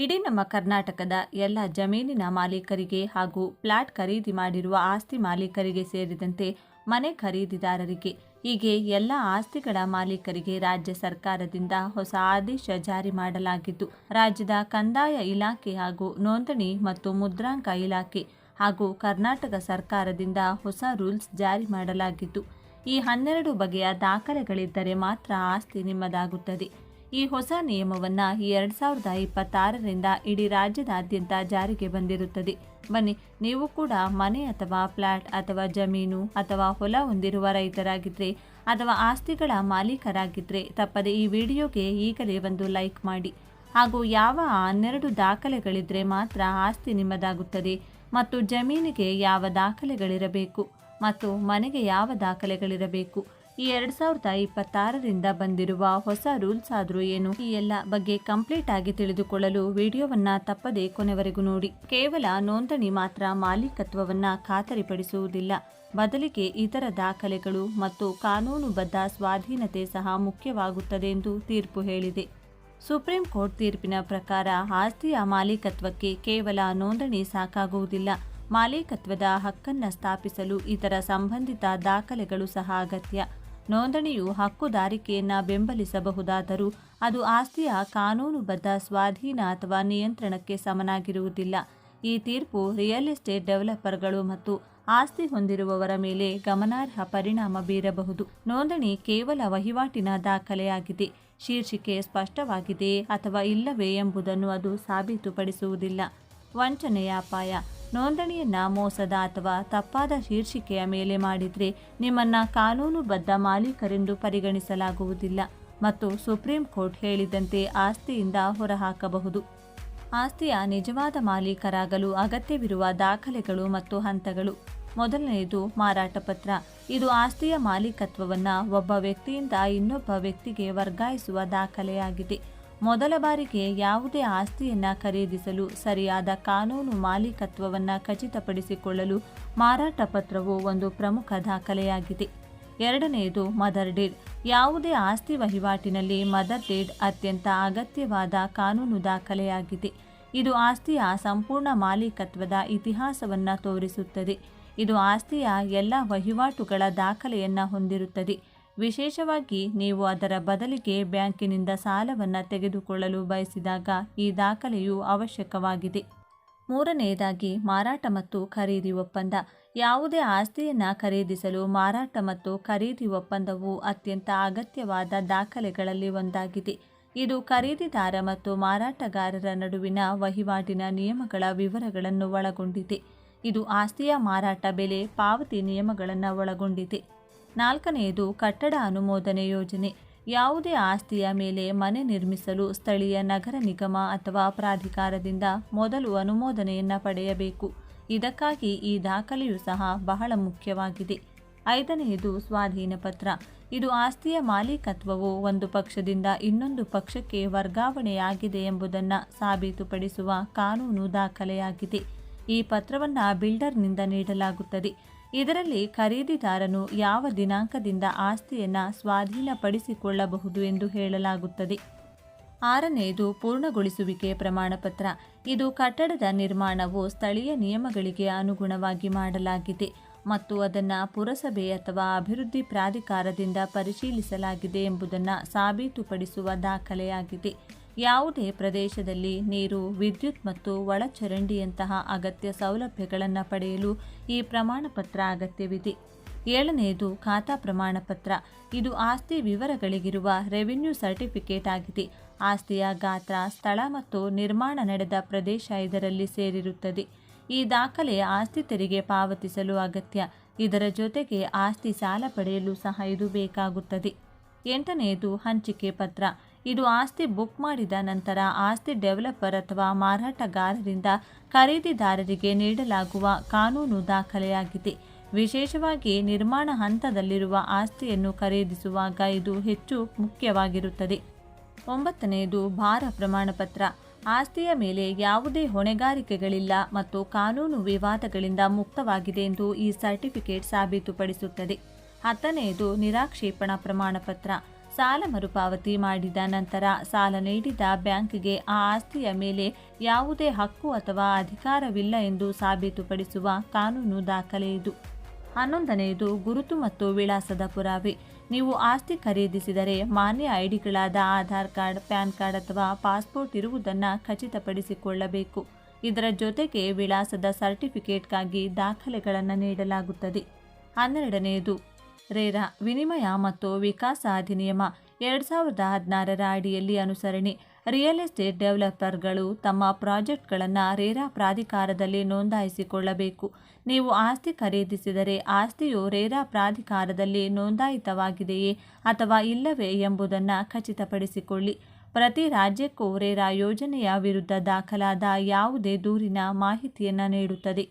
ಇಡೀ ನಮ್ಮ ಕರ್ನಾಟಕದ ಎಲ್ಲ ಜಮೀನಿನ ಮಾಲೀಕರಿಗೆ ಹಾಗೂ ಫ್ಲಾಟ್ ಖರೀದಿ ಮಾಡಿರುವ ಆಸ್ತಿ ಮಾಲೀಕರಿಗೆ ಸೇರಿದಂತೆ ಮನೆ ಖರೀದಿದಾರರಿಗೆ ಹೀಗೆ ಎಲ್ಲ ಆಸ್ತಿಗಳ ಮಾಲೀಕರಿಗೆ ರಾಜ್ಯ ಸರ್ಕಾರದಿಂದ ಹೊಸ ಆದೇಶ ಜಾರಿ ಮಾಡಲಾಗಿದ್ದು, ರಾಜ್ಯದ ಕಂದಾಯ ಇಲಾಖೆ ಹಾಗೂ ನೋಂದಣಿ ಮತ್ತು ಮುದ್ರಾಂಕ ಇಲಾಖೆ ಹಾಗೂ ಕರ್ನಾಟಕ ಸರ್ಕಾರದಿಂದ ಹೊಸ ರೂಲ್ಸ್ ಜಾರಿ ಮಾಡಲಾಗಿದ್ದು, ಈ 12 ಬಗೆಯ ದಾಖಲೆಗಳಿದ್ದರೆ ಮಾತ್ರ ಆಸ್ತಿ ನಿಮ್ಮದಾಗುತ್ತದೆ. ಈ ಹೊಸ ನಿಯಮವನ್ನು 2026ರಿಂದ ಇಡೀ ರಾಜ್ಯದಾದ್ಯಂತ ಜಾರಿಗೆ ಬಂದಿರುತ್ತದೆ. ಬನ್ನಿ, ನೀವು ಕೂಡ ಮನೆ ಅಥವಾ ಫ್ಲಾಟ್ ಅಥವಾ ಜಮೀನು ಅಥವಾ ಹೊಲ ಹೊಂದಿರುವ ರೈತರಾಗಿದ್ದರೆ ಅಥವಾ ಆಸ್ತಿಗಳ ಮಾಲೀಕರಾಗಿದ್ದರೆ ತಪ್ಪದೆ ಈ ವಿಡಿಯೋಗೆ ಈಗಲೇ ಒಂದು ಲೈಕ್ ಮಾಡಿ. ಹಾಗೂ ಯಾವ 12 ದಾಖಲೆಗಳಿದ್ದರೆ ಮಾತ್ರ ಆಸ್ತಿ ನಿಮ್ಮದಾಗುತ್ತದೆ ಮತ್ತು ಜಮೀನಿಗೆ ಯಾವ ದಾಖಲೆಗಳಿರಬೇಕು ಮತ್ತು ಮನೆಗೆ ಯಾವ ದಾಖಲೆಗಳಿರಬೇಕು, ಈ 2026ರಿಂದ ಬಂದಿರುವ ಹೊಸ ರೂಲ್ಸ್ ಆದರೂ ಏನು, ಈ ಎಲ್ಲ ಬಗ್ಗೆ ಕಂಪ್ಲೀಟ್ ಆಗಿ ತಿಳಿದುಕೊಳ್ಳಲು ವಿಡಿಯೋವನ್ನ ತಪ್ಪದೆ ಕೊನೆವರೆಗೂ ನೋಡಿ. ಕೇವಲ ನೋಂದಣಿ ಮಾತ್ರ ಮಾಲೀಕತ್ವವನ್ನ ಖಾತರಿಪಡಿಸುವುದಿಲ್ಲ, ಬದಲಿಗೆ ಇತರ ದಾಖಲೆಗಳು ಮತ್ತು ಕಾನೂನುಬದ್ಧ ಸ್ವಾಧೀನತೆ ಸಹ ಮುಖ್ಯವಾಗುತ್ತದೆ ಎಂದು ತೀರ್ಪು ಹೇಳಿದೆ. ಸುಪ್ರೀಂ ಕೋರ್ಟ್ ತೀರ್ಪಿನ ಪ್ರಕಾರ ಆಸ್ತಿಯ ಮಾಲೀಕತ್ವಕ್ಕೆ ಕೇವಲ ನೋಂದಣಿ ಸಾಕಾಗುವುದಿಲ್ಲ, ಮಾಲೀಕತ್ವದ ಹಕ್ಕನ್ನು ಸ್ಥಾಪಿಸಲು ಇತರ ಸಂಬಂಧಿತ ದಾಖಲೆಗಳು ಸಹ ಅಗತ್ಯ. ನೋಂದಣಿಯು ಹಕ್ಕುದಾರಿಕೆಯನ್ನು ಬೆಂಬಲಿಸಬಹುದಾದರೂ ಅದು ಆಸ್ತಿಯ ಕಾನೂನುಬದ್ಧ ಸ್ವಾಧೀನ ಅಥವಾ ನಿಯಂತ್ರಣಕ್ಕೆ ಸಮನಾಗಿರುವುದಿಲ್ಲ. ಈ ತೀರ್ಪು ರಿಯಲ್ ಎಸ್ಟೇಟ್ ಡೆವಲಪರ್ಗಳು ಮತ್ತು ಆಸ್ತಿ ಹೊಂದಿರುವವರ ಮೇಲೆ ಗಮನಾರ್ಹ ಪರಿಣಾಮ ಬೀರಬಹುದು. ನೋಂದಣಿ ಕೇವಲ ವಹಿವಾಟಿನ ದಾಖಲೆಯಾಗಿದೆ, ಶೀರ್ಷಿಕೆ ಸ್ಪಷ್ಟವಾಗಿದೆ ಅಥವಾ ಇಲ್ಲವೇ ಎಂಬುದನ್ನು ಅದು ಸಾಬೀತುಪಡಿಸುವುದಿಲ್ಲ. ವಂಚನೆಯ ಅಪಾಯ. ನೋಂದಣಿಯನ್ನ ಮೋಸದ ಅಥವಾ ತಪ್ಪಾದ ಶೀರ್ಷಿಕೆಯ ಮೇಲೆ ಮಾಡಿದರೆ ನಿಮ್ಮನ್ನು ಕಾನೂನುಬದ್ಧ ಮಾಲೀಕರೆಂದು ಪರಿಗಣಿಸಲಾಗುವುದಿಲ್ಲ ಮತ್ತು ಸುಪ್ರೀಂ ಕೋರ್ಟ್ ಹೇಳಿದಂತೆ ಆಸ್ತಿಯಿಂದ ಹೊರಹಾಕಬಹುದು. ಆಸ್ತಿಯ ನಿಜವಾದ ಮಾಲೀಕರಾಗಲು ಅಗತ್ಯವಿರುವ ದಾಖಲೆಗಳು ಮತ್ತು ಹಂತಗಳು. ಮೊದಲನೆಯದು ಮಾರಾಟ ಪತ್ರ. ಇದು ಆಸ್ತಿಯ ಮಾಲೀಕತ್ವವನ್ನು ಒಬ್ಬ ವ್ಯಕ್ತಿಯಿಂದ ಇನ್ನೊಬ್ಬ ವ್ಯಕ್ತಿಗೆ ವರ್ಗಾಯಿಸುವ ದಾಖಲೆಯಾಗಿದೆ. ಮೊದಲ ಬಾರಿಗೆ ಯಾವುದೇ ಆಸ್ತಿಯನ್ನು ಖರೀದಿಸಲು ಸರಿಯಾದ ಕಾನೂನು ಮಾಲೀಕತ್ವವನ್ನು ಖಚಿತಪಡಿಸಿಕೊಳ್ಳಲು ಮಾರಾಟ ಪತ್ರವು ಒಂದು ಪ್ರಮುಖ ದಾಖಲೆಯಾಗಿದೆ. ಎರಡನೆಯದು ಮದರ್ ಡೀಡ್. ಯಾವುದೇ ಆಸ್ತಿ ವಹಿವಾಟಿನಲ್ಲಿ ಮದರ್ ಡೀಡ್ ಅತ್ಯಂತ ಅಗತ್ಯವಾದ ಕಾನೂನು ದಾಖಲೆಯಾಗಿದೆ. ಇದು ಆಸ್ತಿಯ ಸಂಪೂರ್ಣ ಮಾಲೀಕತ್ವದ ಇತಿಹಾಸವನ್ನು ತೋರಿಸುತ್ತದೆ. ಇದು ಆಸ್ತಿಯ ಎಲ್ಲ ವಹಿವಾಟುಗಳ ದಾಖಲೆಯನ್ನು ಹೊಂದಿರುತ್ತದೆ. ವಿಶೇಷವಾಗಿ ನೀವು ಅದರ ಬದಲಿಗೆ ಬ್ಯಾಂಕಿನಿಂದ ಸಾಲವನ್ನು ತೆಗೆದುಕೊಳ್ಳಲು ಬಯಸಿದಾಗ ಈ ದಾಖಲೆಯು ಅವಶ್ಯಕವಾಗಿದೆ. ಮೂರನೆಯದಾಗಿ ಮಾರಾಟ ಮತ್ತು ಖರೀದಿ ಒಪ್ಪಂದ. ಯಾವುದೇ ಆಸ್ತಿಯನ್ನು ಖರೀದಿಸಲು ಮಾರಾಟ ಮತ್ತು ಖರೀದಿ ಒಪ್ಪಂದವು ಅತ್ಯಂತ ಅಗತ್ಯವಾದ ದಾಖಲೆಗಳಲ್ಲಿ ಒಂದಾಗಿದೆ. ಇದು ಖರೀದಿದಾರ ಮತ್ತು ಮಾರಾಟಗಾರರ ನಡುವಿನ ವಹಿವಾಟಿನ ನಿಯಮಗಳ ವಿವರಗಳನ್ನು ಒಳಗೊಂಡಿದೆ. ಇದು ಆಸ್ತಿಯ ಮಾರಾಟ ಬೆಲೆ ಪಾವತಿ ನಿಯಮಗಳನ್ನು ಒಳಗೊಂಡಿದೆ. ನಾಲ್ಕನೆಯದು ಕಟ್ಟಡ ಅನುಮೋದನೆ ಯೋಜನೆ. ಯಾವುದೇ ಆಸ್ತಿಯ ಮೇಲೆ ಮನೆ ನಿರ್ಮಿಸಲು ಸ್ಥಳೀಯ ನಗರ ನಿಗಮ ಅಥವಾ ಪ್ರಾಧಿಕಾರದಿಂದ ಮೊದಲು ಅನುಮೋದನೆಯನ್ನು ಪಡೆಯಬೇಕು. ಇದಕ್ಕಾಗಿ ಈ ದಾಖಲೆಯು ಸಹ ಬಹಳ ಮುಖ್ಯವಾಗಿದೆ. ಐದನೆಯದು ಸ್ವಾಧೀನ ಪತ್ರ. ಇದು ಆಸ್ತಿಯ ಮಾಲೀಕತ್ವವು ಒಂದು ಪಕ್ಷದಿಂದ ಇನ್ನೊಂದು ಪಕ್ಷಕ್ಕೆ ವರ್ಗಾವಣೆಯಾಗಿದೆ ಎಂಬುದನ್ನು ಸಾಬೀತುಪಡಿಸುವ ಕಾನೂನು ದಾಖಲೆಯಾಗಿದೆ. ಈ ಪತ್ರವನ್ನು ಬಿಲ್ಡರ್ನಿಂದ ನೀಡಲಾಗುತ್ತದೆ. ಇದರಲ್ಲಿ ಖರೀದಿದಾರನು ಯಾವ ದಿನಾಂಕದಿಂದ ಆಸ್ತಿಯನ್ನು ಸ್ವಾಧೀನಪಡಿಸಿಕೊಳ್ಳಬಹುದು ಎಂದು ಹೇಳಲಾಗುತ್ತದೆ. ಆರನೆಯದು ಪೂರ್ಣಗೊಳಿಸುವಿಕೆ ಪ್ರಮಾಣಪತ್ರ. ಇದು ಕಟ್ಟಡದ ನಿರ್ಮಾಣವು ಸ್ಥಳೀಯ ನಿಯಮಗಳಿಗೆ ಅನುಗುಣವಾಗಿ ಮಾಡಲಾಗಿದೆ ಮತ್ತು ಅದನ್ನು ಪುರಸಭೆ ಅಥವಾ ಅಭಿವೃದ್ಧಿ ಪ್ರಾಧಿಕಾರದಿಂದ ಪರಿಶೀಲಿಸಲಾಗಿದೆ ಎಂಬುದನ್ನು ಸಾಬೀತುಪಡಿಸುವ ದಾಖಲೆಯಾಗಿದೆ. ಯಾವುದೇ ಪ್ರದೇಶದಲ್ಲಿ ನೀರು, ವಿದ್ಯುತ್ ಮತ್ತು ಒಳಚರಂಡಿಯಂತಹ ಅಗತ್ಯ ಸೌಲಭ್ಯಗಳನ್ನು ಪಡೆಯಲು ಈ ಪ್ರಮಾಣಪತ್ರ ಅಗತ್ಯವಿದೆ. ಏಳನೆಯದು ಖಾತಾ ಪ್ರಮಾಣಪತ್ರ. ಇದು ಆಸ್ತಿ ವಿವರಗಳಿಗಿರುವ ರೆವಿನ್ಯೂ ಸರ್ಟಿಫಿಕೇಟ್ ಆಗಿದೆ. ಆಸ್ತಿಯ ಗಾತ್ರ, ಸ್ಥಳ ಮತ್ತು ನಿರ್ಮಾಣ ನಡೆದ ಪ್ರದೇಶ ಇದರಲ್ಲಿ ಸೇರಿರುತ್ತದೆ. ಈ ದಾಖಲೆ ಆಸ್ತಿ ತೆರಿಗೆ ಪಾವತಿಸಲು ಅಗತ್ಯ. ಇದರ ಜೊತೆಗೆ ಆಸ್ತಿ ಸಾಲ ಪಡೆಯಲು ಸಹ ಇದು ಬೇಕಾಗುತ್ತದೆ. ಎಂಟನೆಯದು ಹಂಚಿಕೆ ಪತ್ರ. ಇದು ಆಸ್ತಿ ಬುಕ್ ಮಾಡಿದ ನಂತರ ಆಸ್ತಿ ಡೆವಲಪರ್ ಅಥವಾ ಮಾರಾಟಗಾರರಿಂದ ಖರೀದಿದಾರರಿಗೆ ನೀಡಲಾಗುವ ಕಾನೂನು ದಾಖಲೆಯಾಗಿದೆ. ವಿಶೇಷವಾಗಿ ನಿರ್ಮಾಣ ಹಂತದಲ್ಲಿರುವ ಆಸ್ತಿಯನ್ನು ಖರೀದಿಸುವಾಗ ಇದು ಹೆಚ್ಚು ಮುಖ್ಯವಾಗಿರುತ್ತದೆ. ಒಂಬತ್ತನೆಯದು ಭಾರ ಪ್ರಮಾಣಪತ್ರ. ಆಸ್ತಿಯ ಮೇಲೆ ಯಾವುದೇ ಹೊಣೆಗಾರಿಕೆಗಳಿಲ್ಲ ಮತ್ತು ಕಾನೂನು ವಿವಾದಗಳಿಂದ ಮುಕ್ತವಾಗಿದೆ ಎಂದು ಈ ಸರ್ಟಿಫಿಕೇಟ್ ಸಾಬೀತುಪಡಿಸುತ್ತದೆ. 10ನೆಯದು ನಿರಾಕ್ಷೇಪಣಾ ಪ್ರಮಾಣಪತ್ರ. ಸಾಲ ಮರುಪಾವತಿ ಮಾಡಿದ ನಂತರ ಸಾಲ ನೀಡಿದ ಬ್ಯಾಂಕ್ಗೆ ಆ ಆಸ್ತಿಯ ಮೇಲೆ ಯಾವುದೇ ಹಕ್ಕು ಅಥವಾ ಅಧಿಕಾರವಿಲ್ಲ ಎಂದು ಸಾಬೀತುಪಡಿಸುವ ಕಾನೂನು ದಾಖಲೆ ಇದು. 11ನೇದು ಗುರುತು ಮತ್ತು ವಿಳಾಸದ ಪುರಾವೆ. ನೀವು ಆಸ್ತಿ ಖರೀದಿಸಿದರೆ ಮಾನ್ಯ ಐಡಿಗಳಾದ ಆಧಾರ್ ಕಾರ್ಡ್, ಪ್ಯಾನ್ ಕಾರ್ಡ್ ಅಥವಾ ಪಾಸ್ಪೋರ್ಟ್ ಇರುವುದನ್ನು ಖಚಿತಪಡಿಸಿಕೊಳ್ಳಬೇಕು. ಇದರ ಜೊತೆಗೆ ವಿಳಾಸದ ಸರ್ಟಿಫಿಕೇಟ್ಗಾಗಿ ದಾಖಲೆಗಳನ್ನು ನೀಡಲಾಗುತ್ತದೆ. 12ನೇದು ರೇರಾ ವಿನಿಮಯ ಮತ್ತು ವಿಕಾಸ ಅಧಿನಿಯಮ 2016ರ ಅಡಿಯಲ್ಲಿ ಅನುಸರಣೆ. ರಿಯಲ್ ಎಸ್ಟೇಟ್ ಡೆವಲಪರ್ಗಳು ತಮ್ಮ ಪ್ರಾಜೆಕ್ಟ್ಗಳನ್ನು ರೇರಾ ಪ್ರಾಧಿಕಾರದಲ್ಲಿ ನೋಂದಾಯಿಸಿಕೊಳ್ಳಬೇಕು. ನೀವು ಆಸ್ತಿ ಖರೀದಿಸಿದರೆ ಆಸ್ತಿಯು ರೇರಾ ಪ್ರಾಧಿಕಾರದಲ್ಲಿ ನೋಂದಾಯಿತವಾಗಿದೆಯೇ ಅಥವಾ ಇಲ್ಲವೇ ಎಂಬುದನ್ನು ಖಚಿತಪಡಿಸಿಕೊಳ್ಳಿ. ಪ್ರತಿ ರಾಜ್ಯಕ್ಕೂ ರೇರಾ ಯೋಜನೆಯ ವಿರುದ್ಧ ದಾಖಲಾದ ಯಾವುದೇ ದೂರಿನ ಮಾಹಿತಿಯನ್ನು ನೀಡುತ್ತದೆ.